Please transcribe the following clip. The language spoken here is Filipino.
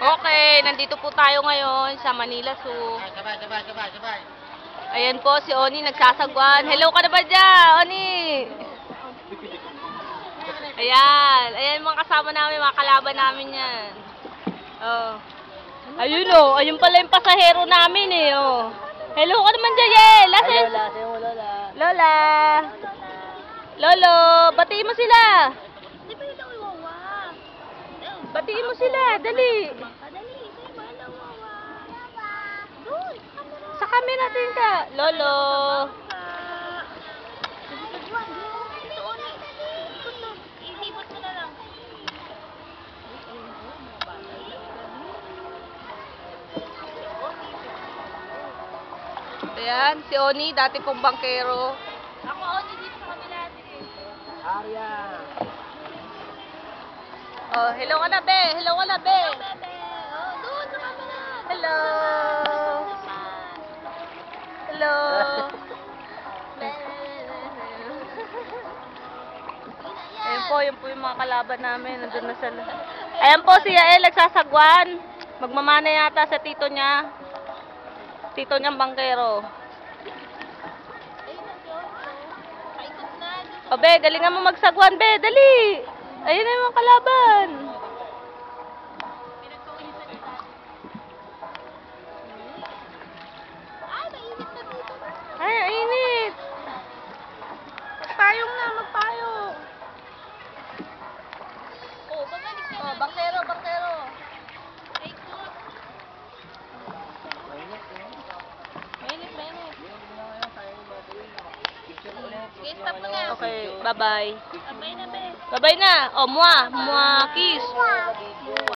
Okay, nandito po tayo ngayon sa Manila Zoo. Sabay. Ayan po si Oni nagsasagwan. Hello ka na ba dyan, Oni? Ayan mga kasama namin, mga kalaban namin yan. Oh. Ayun oh, ayun pala yung pasahero namin eh oh. Hello ka naman dyan, Yel. Lola, sayo mo Lola. Lola. Lolo, batiin mo sila. Batiin mo sila, dali. Sa camera natin ka. Lolo. Ayan, si Oni, dati pong bangkero. Ako, Oni, dito sa kabila. Arya. Oh, hello ka na, be. Hello ka na, be. Oh, doon sa kabila. Hello. Hello. Ayan po, yun po yung mga kalaban namin. Nandun na sila. Ayan po si Yael, nagsasagwan. Magmamana yata sa tito niya. Tito niyang bangkero. O, be, galingan mo magsagwan, be. Dali. Ayun na yung mga kalaban. Ay, init. Magpayong na, magpayong. Oh, babalik ka na. Oh, bangkero. Mainit. Okay, bye-bye. Bye-bye na. Oh, mua, kiss.